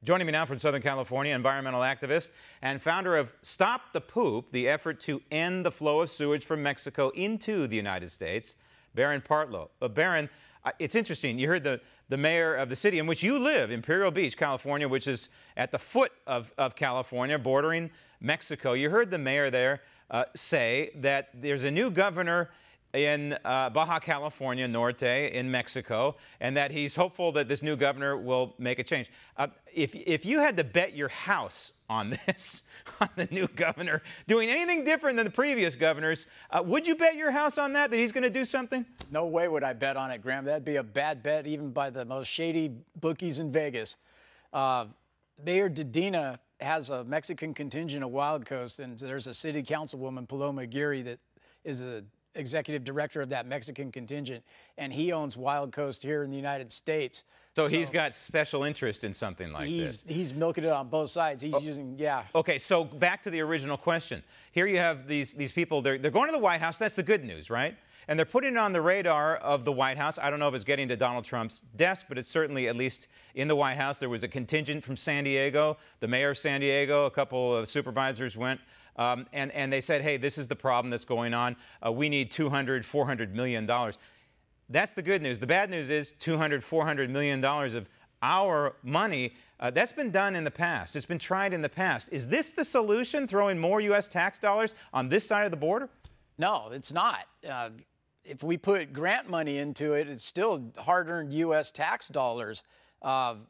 Joining me now from Southern California, environmental activist and founder of Stop the Poop, the effort to end the flow of sewage from Mexico into the United States, Baron Partlow. Baron, it's interesting. You heard the mayor of the city in which you live, Imperial Beach, California, which is at the foot of California, bordering Mexico. You heard the mayor there say that there's a new governor in Baja California Norte in Mexico, and that he's hopeful that this new governor will make a change. If you had to bet your house on this, on the new governor doing anything different than the previous governors, would you bet your house on that he's going to do something? No way would I bet on it, Graham. That'd be a bad bet even by the most shady bookies in Vegas. Mayor Dedina has a Mexican contingent of Wild Coast, and there's a city councilwoman, Paloma Aguirre, that is the executive director of that Mexican contingent, and he owns Wild Coast here in the United States. So he's got special interest in something like this. He's milking it on both sides. He's using, yeah. Okay, so back to the original question. Here you have these people, they're going to the White House. That's the good news, right? And they're putting it on the radar of the White House. I don't know if it's getting to Donald Trump's desk, but it's certainly, at least in the White House, there was a contingent from San Diego. The mayor of San Diego, a couple of supervisors went, and they said, hey, this is the problem that's going on. We need $400 million. That's the good news. The bad news is $400 million of our money. That's been done in the past. It's been tried in the past. Is this the solution, throwing more U.S. tax dollars on this side of the border? No, it's not. If we put grant money into it, it's still hard-earned U.S. tax dollars.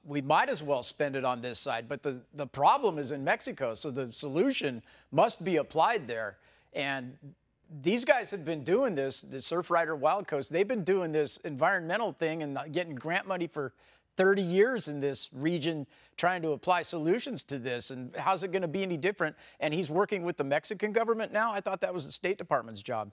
We might as well spend it on this side. But the problem is in Mexico, so the solution must be applied there. And these guys have been doing this, the Surfrider Wild Coast, they've been doing this environmental thing and getting grant money for 30 years in this region, trying to apply solutions to this. And how's it going to be any different? And he's working with the Mexican government now? I thought that was the State Department's job.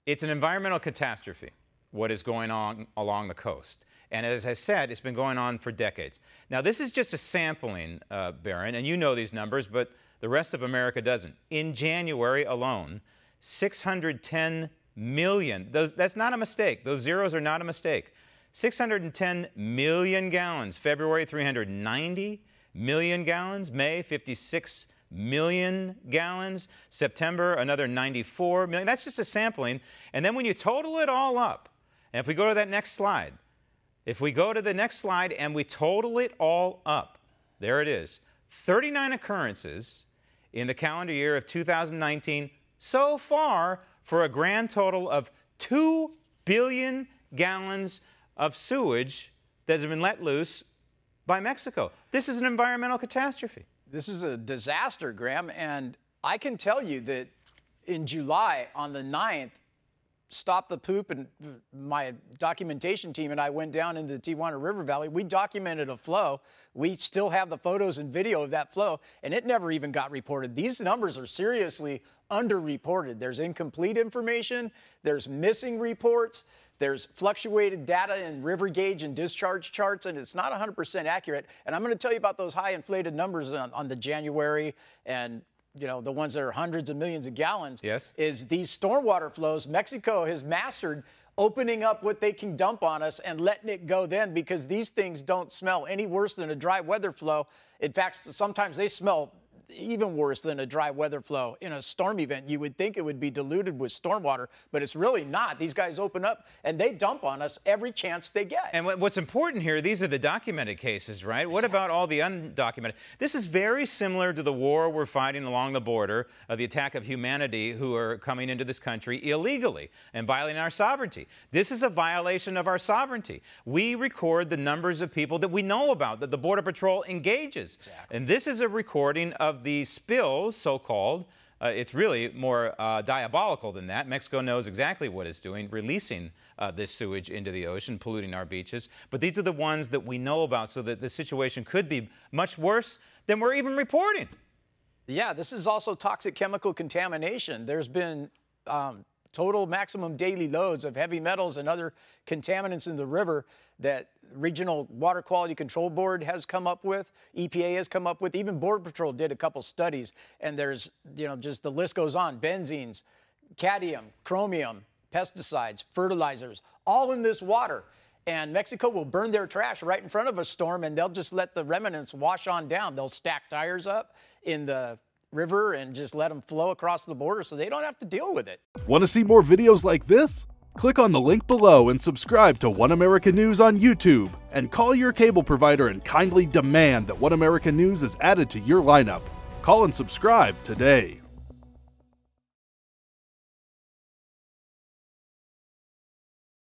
It's an environmental catastrophe, what is going on along the coast. And as I said, it's been going on for decades. Now, this is just a sampling, Baron, and you know these numbers, but the rest of America doesn't. In January alone, 610 million, that's not a mistake. Those zeros are not a mistake. 610 million gallons. February, 390 million gallons. May, 56 million gallons. September, another 94 million. That's just a sampling. And then when you total it all up, and if we go to that next slide, if we go to the next slide and we total it all up, there it is. 39 occurrences in the calendar year of 2019 so far, for a grand total of 2 billion gallons of sewage that has been let loose by Mexico. This is an environmental catastrophe. This is a disaster, Graham, and I can tell you that in July, on the 9th, Stop the Poop and my documentation team and I went down into the Tijuana River Valley. We documented a flow. We still have the photos and video of that flow, and it never even got reported. These numbers are seriously underreported. There's incomplete information. There's missing reports. There's fluctuated data in river gauge and discharge charts, and it's not 100% accurate. And I'm going to tell you about those high inflated numbers on the January and the ones that are hundreds of millions of gallons. Yes. Is these stormwater flows. Mexico has mastered opening up what they can dump on us and letting it go then, because these things don't smell any worse than a dry weather flow. In fact, sometimes they smell even worse than a dry weather flow. In a storm event, you would think it would be diluted with stormwater, but it's really not. These guys open up and they dump on us every chance they get. And what's important here, these are the documented cases, right? What about all the undocumented? This is very similar to the war we're fighting along the border, the attack of humanity who are coming into this country illegally and violating our sovereignty. This is a violation of our sovereignty. We record the numbers of people that we know about, that the Border Patrol engages. Exactly. And this is a recording of the spills, so-called. It's really more diabolical than that. Mexico knows exactly what it's doing, releasing this sewage into the ocean, polluting our beaches. But these are the ones that we know about, so that the situation could be much worse than we're even reporting. Yeah, this is also toxic chemical contamination. There's been total maximum daily loads of heavy metals and other contaminants in the river that Regional Water Quality Control Board has come up with, EPA has come up with, even Border Patrol did a couple studies, and there's, just the list goes on, benzenes, cadmium, chromium, pesticides, fertilizers, all in this water. And Mexico will burn their trash right in front of a storm, and they'll just let the remnants wash on down. They'll stack tires up in the river and just let them flow across the border so they don't have to deal with it. Want to see more videos like this? Click on the link below and subscribe to One America News on YouTube, and call your cable provider and kindly demand that One America News is added to your lineup. Call and subscribe today.